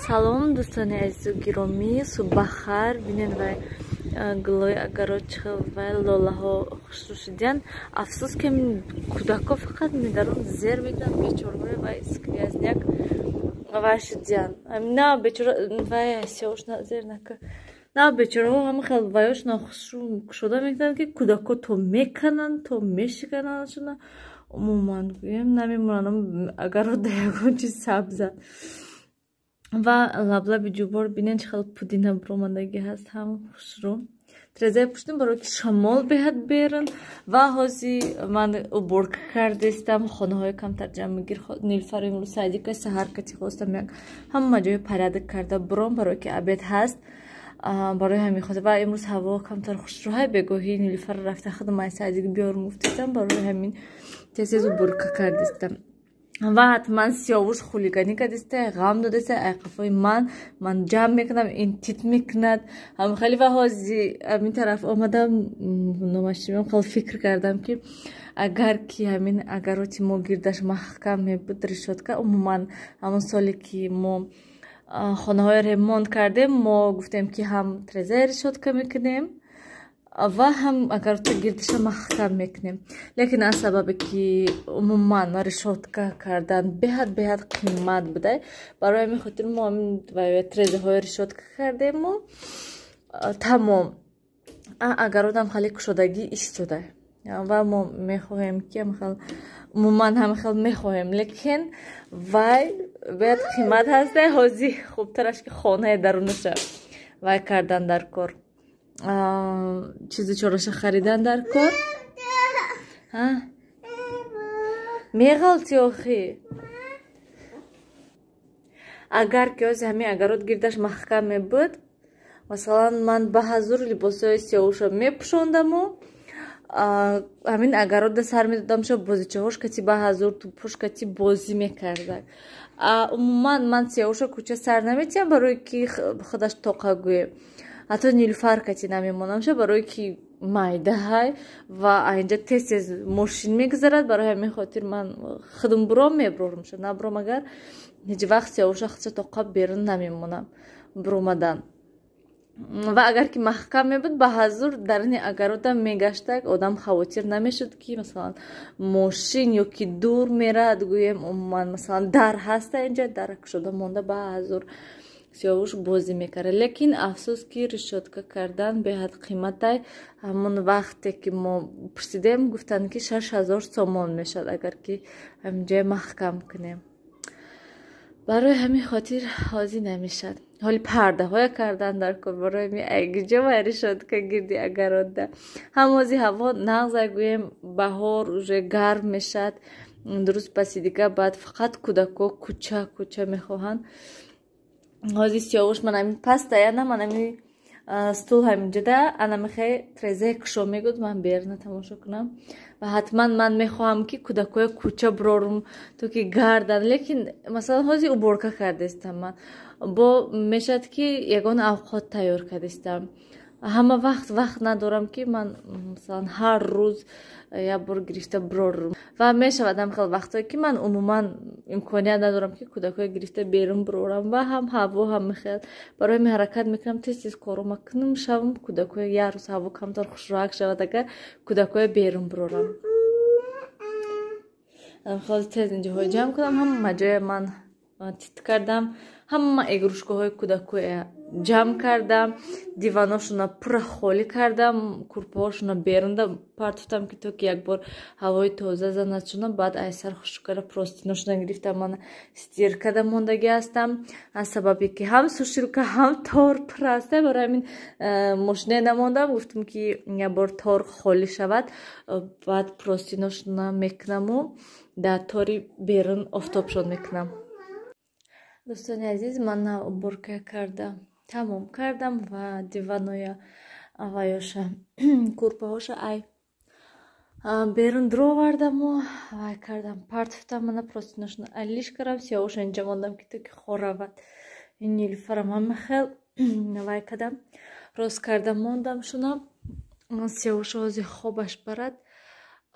Салом дӯстони азизу гиромӣ, субҳахар. Бинед вай гулои агарочи вай лолаҳо хушрӯ шудиян. Афсӯс ки кӯдако фақат медарун зер мегиранд, бечораҳои вай скрязняк вай шудиян. На бечора вай сиёш на зер нака. На бечораҳо ҳама хел вайош нохушрӯ шуда мегиранд ки кӯдако то мекананд, то мешикананд шуна. Умуман гӯем намемонанд агаро да ягон чиз сабза. Ва лаблаби ҷубор бинен чӣ хел пудина биромандагӣ ҳаст, ҳам хушрӯ. Трезаи пуштин барои ки шамол беҳад берин. Ва ҳози ман уборка кардистам, хонаҳои камтар ҷамъ мегир. Нилуфар имрӯз сайди ка саҳар кати хостам як ҳама ҷои порядок карда биром, барои ки обед ҳаст. Барои ҳамин хотир ва имрӯз ҳаво камтар хушрӯ ҳай бегоҳӣ нилуфар рафта хидмаи сайдиги биёрим гуфтистам, барои ҳамин тез уборка кардистам. Ва ҳатман сиёвуш хулиганӣ кардистай, ғам додистай, ай қафои ман ҷамъ мекунам, ин тит мекунад. Хеле ва ҳози ҳамин тараф омадам, номашимам хеле фикр кардам ки агар ки ҳамин агароти мо гирдаш маҳкам мебуд решотка, умуман ҳамон соле ки мо хонаҳои ремонт кардем, мо гуфтем ки ҳам трезаи решотка мекунем ва ҳам агароти гирдаша маҳкам мекунем. Лекин аз сабабе ки умуман решотка кардан беҳад қимат будай, барои ҳамин хотир мо трезаҳои решотка кардему тамом. Агаротам хеле кушодагӣ истода ва мо мехоҳем ки умуман ҳама хел мехоҳем, лекин вай беҳад қимат ҳаста. ҳози хубтараш ки хонаи дарунаша вай кардан дар кор, чизи чораша харидан дар кор. Меғалти охи. Агар ки ҳози ҳамин агарот гирдаш маҳкам мебуд, масалан ман ба ҳазур либосҳои сиёвуша мепӯшондаму ҳамин агарот да сар медодамша, бозичаҳош кати ба ҳазур тупош кати бозӣ мекардак. Умуман ман сиёвуша кӯча сар наметиҳам, барои ки худаш тоқагӯе. ҳатто нилуфар кати намемонамша, барои ки майдаҳай ва аинҷа тез мошин мегузарад. Барои ҳамин хотир ман худам биром мебурормша, набиром агар ҳеҷ вақт сиёвуша худша тоқа берун намемонам биромадан. Ва агар ки маҳкам мебуд, ба ҳазур дарини агаротам мегаштак, одам хавотир намешуд ки масалан мошин ё ки дур мерад. Гӯем умуман масалан дар ҳаста, инҷа дар кушода монда ба ҳазур сиёвуш бозӣ мекард. Лекин афсӯс ки решотка кардан беҳад қиматай. ҳамон вақте ки мо пурсидем, гуфтанд ки 6000 сомон мешавад агар ки ҳаминҷоя маҳкам кунем. барои ҳамин хотир ҳозӣ намешавад. ҳоли пардаҳоя кардан дар кор, барои ҳамин айгиҷо вай решотка гирди агарода. ҳам ҳози ҳаво нағзай, гӯем баҳор уже гарм мешавад. дуруст паси дига баъд фақат кӯдако кӯча мехоҳанд. ҳози сиёвуш ман ҳамин пастая на ман ҳамин стул ҳаминҷода анамихе трезаи кушо мегӯд, ман берна тамошо кунам. ва ҳатман ман мехоҳам ки кӯдакои кӯча бирорум, то ки гардан. Лекин масалан ҳози уборка кардистам, ман бо мешавад ки ягон авқот тайёр кардистам. ҳама вақт надорам ки ман масалан ҳар рӯз як бор гирифта бирорум. ва мешавад ҳам хел вақтое ки ман умуман имконият надорам ки кӯдакои гирифта берун бирорам. ва ҳам ҳаво ҳам хел барои ҳамин ҳаракат мекунам, тез корома кунам, шавам кӯдакои як рӯз ҳаво камтар хушроҳак шавад, агар кӯдакои берун бирорам. хози тез инҷоҳо ҷамъ кунам, ҳама ҷоя ман тит кардам, ҳама игрушкаҳои кӯдакоя ҷамъ кардам, диваношуна пурра холӣ кардам, курпаҳошуна берун партофтам ки то ки як бор ҳавои тоза занад шуна, баъд айсар хушк кара простиношуна гирифтам, ман стиркада мондагӣ ҳастам. аз сабаби ки ҳам сушилка ҳам тор пурра аста, барои ҳамин мошине намондам, гуфтам ки як бор тор холӣ шавад, баъд простиношуна мекунаму дар тори берун офтобшон мекунам. дӯстони азиз, ман уборка кардам, тамом кардам ва диваноя ваёша курпаҳоша ай берун дуровардаму вай кардам, партофтам, мана простиношуна алиш кардам, сиёвуша инҷа мондам ки то ки хоравад. ин нилуфарам ҳама хел вай кардам, рост кардам мондам шуна. сиёвуша ҳози хобаш барад,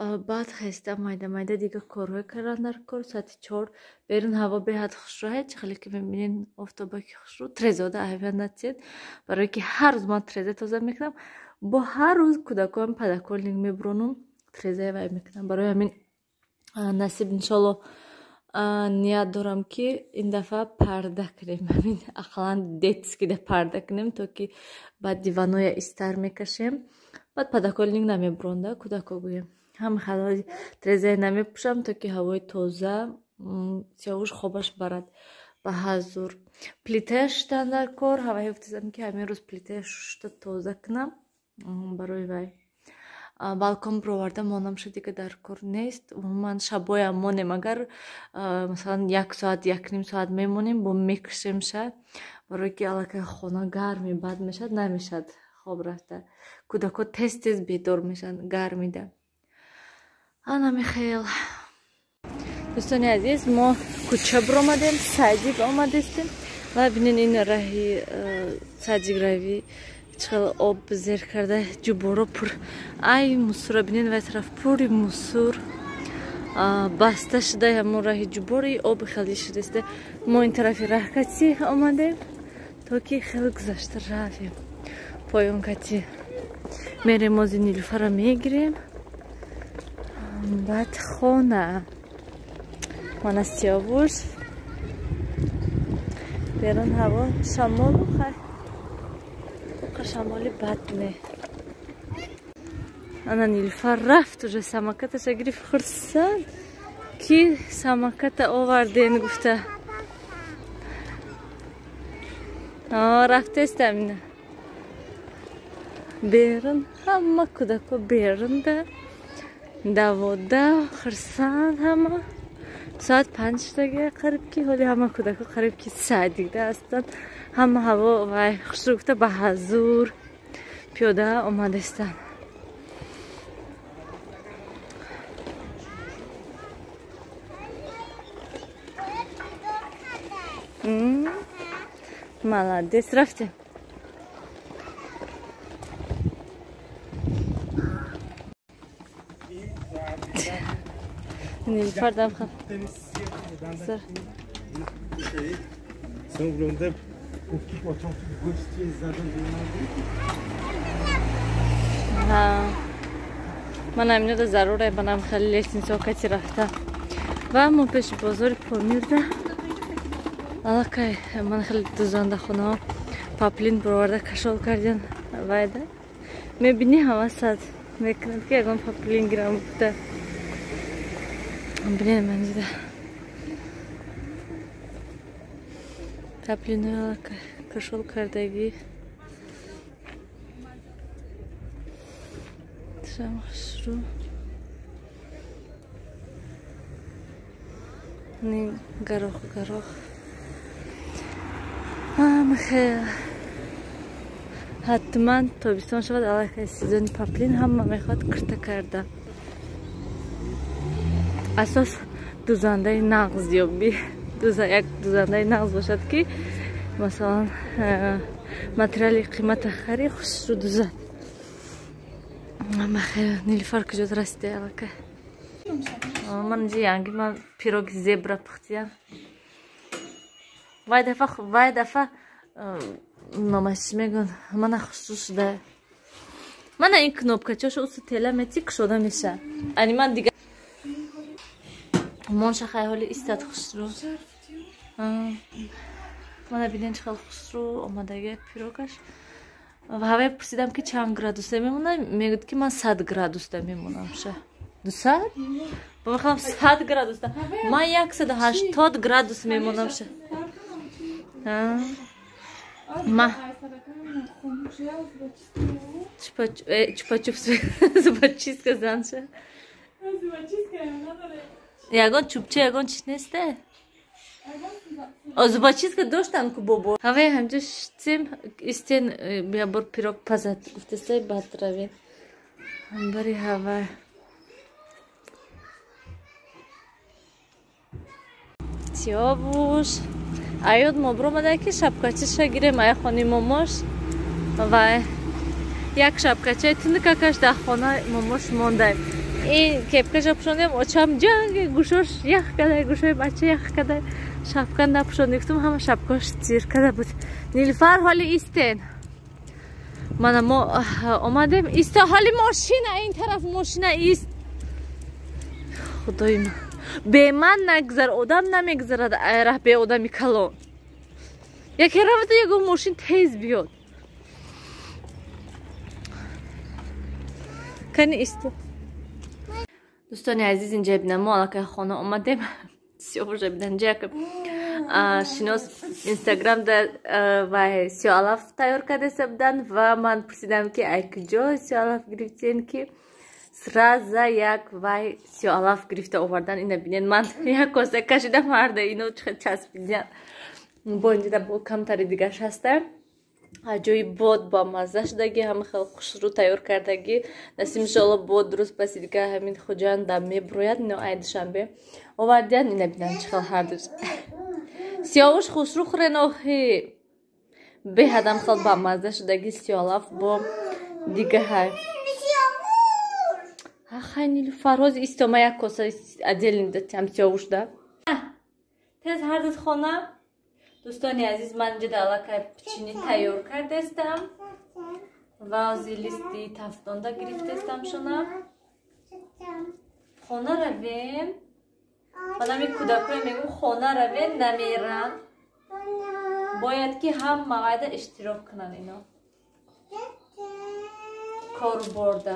بعد خسته майда دیگه کارهای کردن در کار ساعت 4 برین هوا بهت خوشروه چخلی که میبینین آفتابا که خوشرو ترزاده احیان نتید برای که هر روز من ترزه تازه میکنم با هر روز کودکان پدکولینگ میبرونم ترزه وای میکنم برای همین نصیب انشالله نیت دارم که این دفعه پرده کنیم همین اقلا دیتسکی ده پرده کنیم تا که بعد دیوانوی استر میکشیم بعد پدکولینگ نمیبرونده کودکا گویم هم خلاص ترزه نمیپوشم تا که هوای تازه سیاوش خوبش برد به حضور پلیتش در کار هوای افتادم که همین روز پلیتش تازه کنم برای وای балкон проварда монам шуд дига дар кор нест умуман шабоям монем агар масалан 1 соат 1.5 соат мемонем бо мекушемша барои ки аллакай хона гарми бад мешад намешад хоб рафта кудако тез бедор мешанд гармида ана михаил дӯстони азиз мо кӯча биромадем садик омадестем ва бинин ин раҳи садик равӣ چقدر آب زیر کرده جوبورو پر ای مصور بینین و طرف پوری مصور بسته شده همون راه جوبوری آب خیلی شده است ما این طرفی راه کتی آمدیم تا که خیلی گذشته رویم پایان کتی میریم از نیلوفر رو میگیریم بعد خانه من از سیاوش بیرون هوا شمال بخواه شمالی بد نه انا نیلوفر رفت уже самокатش گرفت خرسان کی самокат آوردین گفته رفته است امینه بیرون همه کودکا بیرون ده دووده خرسان همه ساعت 5 دقیقه قریب کی حالی همه کودکا قریب کی 3 دقیقه هستند همه هوا و خوشرو گفته به حضور پیاده آمده استن молодец رفتیم نیلوفر دم خواهد من همینو دا ضروره بنام خیلی لیسین سوکتی رفتم و ما پیش بازار پامیرده علاقه من خیلی دوزانده خونه پاپلین برورده کشال کردن وایده میبینی همه ساد میکنند که اگه پاپلین گیرم بوده بینید من دیده پاپلین علاقه کشال کردگی شروع نیم گروه خیلی حتما تابستان شود علاقه سیزن پاپلین هم میخواد کرته کرده اساس دوزنده نغز یابی یک دوزنده نغز باشد که مثلا متریالی قیمت خری خوش رو دوزد خیلی نیلوفر کجا رسیده علاقه من اینجا ینگی من پیروگ زبره پختیم وای دفعه ماماش میگن من خوشو شده من این کنوبکا چوش اوسو تلمتی کشوده میشه انی من دیگه منشه خیلی حالی استاد خوش رو من بینین خیلی خوش رو آمدگه پیروگش و هوای پرسیدم که چند گرادوسته میمونم میگد که من 100 گرادوسته میمونم شه 200 بابا خواهم 100 گرادوسته من 180 گرادوس میمونم شه ما чупа-чупс зубочистка занша ягон чупча ягон чиз несте зубочистка доштам ку бобо ҳаве ҳамҷо штем истен биабор пирог пазад гуфтестай батравин бари ҳава сиёвуш айёд мо биромада ки шапкачиша гирем айхони момош ва як шапкачаи тунукакаш дар хона момош мондаем این کپکش پوشوندم اچم جنگ گوشش یخ کرده گوشای بچه یخ کرده شبکه نپوشوندم گفتم همه شبکش زیر کرده بود نیلوفر حالی ایستین من ما اومدم ایست حالی ماشین این طرف ماشین ایست خدای من به من نگذر آدم نمیگذرد ره به آدمی کلان یکی رفت یه ماشین تیز بیاد کنی ایست دوستان عزیز اینجا ببینم ما علاقه خانه اومدیم سیاوش ببینن جا که شناس اینستاگرام در و سیالاف تیار کرده سبدن و من پرسیدم که ای کجا سیالاف گرفتین که سرازا یک و سیالاف گرفته آوردن اینو ببینین من یک کاسه کشیدم مرده اینو چسبیدن با اینجا با کمتری دیگرش هسته جای بود با مزه شدگی همه خیلی خوش رو تیار کردگی نسیم شالا بود درست پسی دیگه همین خوجان دم میبروید اینو عید شنبه آوردن اینو بینن چخیل هر دوست سیاوش خوش رو خوره نوخی به هدم خیلی با مزه شدگی سیالاف با دیگه های خیلی فراز ایستما یک کاسه ادیل دادم سیاوش ده تز هر دوست خانه دوستانی عزیز من اینجا علاقه پچینی تیار کرده استم و زیلیستی تفتانده گرفته استم شنا خانه رویم من همی کودکوی میگم خانه رویم نمیرن باید که هم مقاعده اشتراک کنن اینا کار برده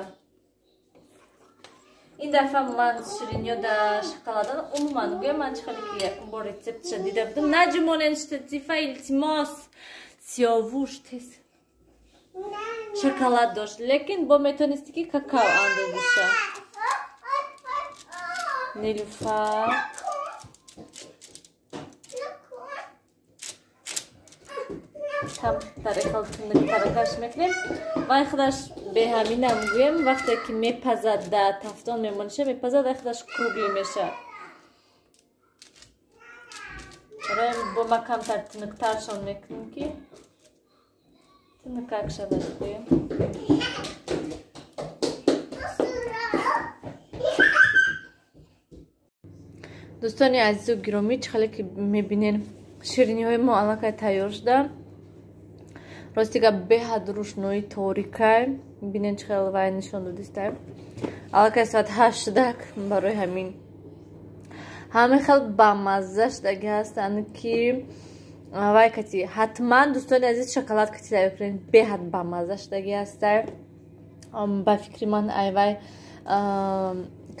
این دفعه من شیرینی در شکلاتان عموما گویم من چخیلی که یکم با ریسپت شدیده بودم نجمونن شتیفه التماس سیاوش تیز شکلات داشت لیکن با میتونستی که کاکاو اندازی شد نیلوفر tam tarafını tarakaş meklem. Arkadaş به همینم گویم وقتی که میپزد در تفتان میمونشه میپزد arkadaş کروگلی میشه. رم با ما کمتر تنکترشان میکنیم که تنکاک شود گویم. دوستانی عزیز و گرامی چخاله که میبینین شیرینی های ما علاقه تیار شده راستی که به حد روشنایی تاریکه بینین چخیل وای نشان دادیسته علاقه ساعت 8 برای همین همه خیلی با مزه شدگی هستن که وای کتی حتما دوستان عزیز شکلات کتی تیار کنین به حد با مزه شدگی هسته با فکری من ای وای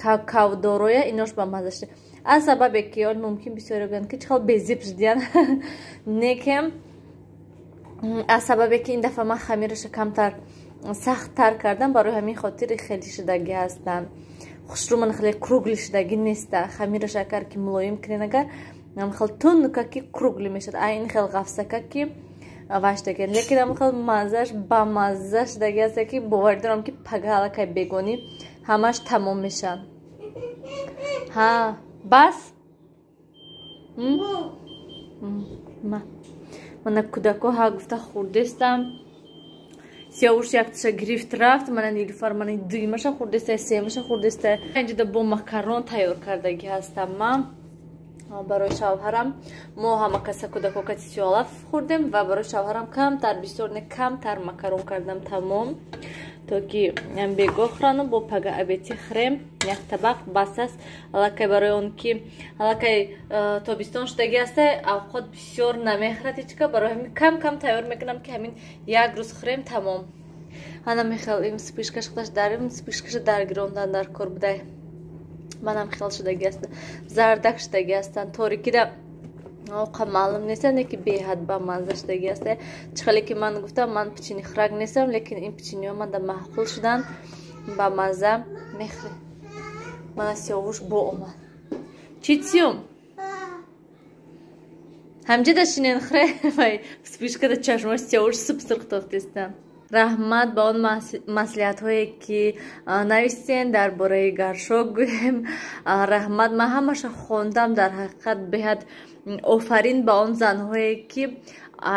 کاکاو دارویه ایناش با مزه شده از سبب که آن ممکن بسیاری گن که چخیل بزیب شدین نیکم از سبب که این دفعه من خمیرش کمتر سخت تر کردم برای همین خاطر خیلی شدگی هستن خوش رو من خیلی کروگلی شدگی نیست خمیر شکر که ملایم کنین اگر من خیلی تون که کروگلی میشد این خیلی غفصه که واشتگی لیکن من خیلی مزهش با مزه شدگی هست که باوردارم که پگه که بگونی همش تمام میشن ها بس من کودکو ها گفته خوردستم سیاوش یک تشه گرفت رفت من نیلوفر من دویمش خوردسته سیمش خوردسته اینجا با مکرون تیار کردگی هستم من برای شوهرم ما همه کسا کودکو کتی سیالاف خوردیم و برای شوهرم کمتر بسیار کمتر مکرون کردم تمام تا که هم بگو خورن و با پگه ابیتی خریم یک طبق بس است علاقه برای اون که علاقه تابستان شدگی هسته اوقات بسیار نمیخورد هیچکا برای همین کم کم تیار میکنم که همین یک روز خوریم تمام منم میخوام سپیشکش خودش داریم سپیشکش درگیروندن در کار بوده منم خیال شدگی هست زردک شدگی هستن تاریکی ده اوقا معلوم نیستن که به حد با مزه شدگی هسته چخلی که من گفتم من پچینی خرگ نیستم لیکن این پچینی ها من در محقول شدن با مزه میخوری من سیاوش با اومد چی تیوم همجه داشتین خره وای سپیش که چشماش سیاوش سب سرخ تافتستن رحمت با اون مسئولیت هایی که نویسین در برای گرشو گویم رحمت من همش خوندم در حقیقت بهت офарин ба он занҳое ки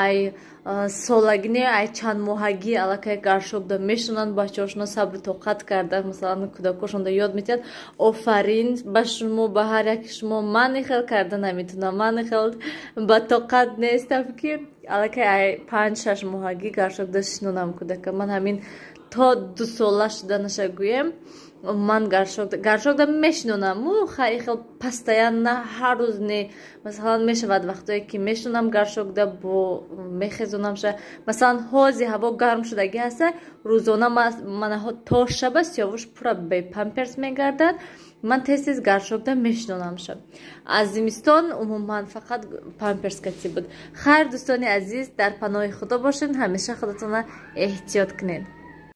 ай солагини ай чандмоҳагӣ аллакай гаршокда мешунанд бачаҳошона сабру тоқат карда масалан кӯдакошонда ёд метиҳад офарин ба шумо ба ҳар яки шумо мани хел карда наметунам мани хел ба тоқат нестам ки аллакай ай 5-6 моҳагӣ гаршокда шинонам кӯдака ман ҳамин то 2 сола шуда наша гӯем ман гаршокда мешинонам хайли хел постоянно ҳар рӯз не масалан мешавад вақтое ки мешинонам гаршокда бо мехезонамша масалан ҳози ҳаво гарм шудагӣ ҳаста рӯзона манаҳо то шаба сиёвуш пура бе памперс мегардад ман тез гаршокда мешинонамша аз зимистон умуман фақат памперс кати буд хайр дӯстони азиз дар паноҳи худо бошед ҳамеша худатона эҳтиёт кунед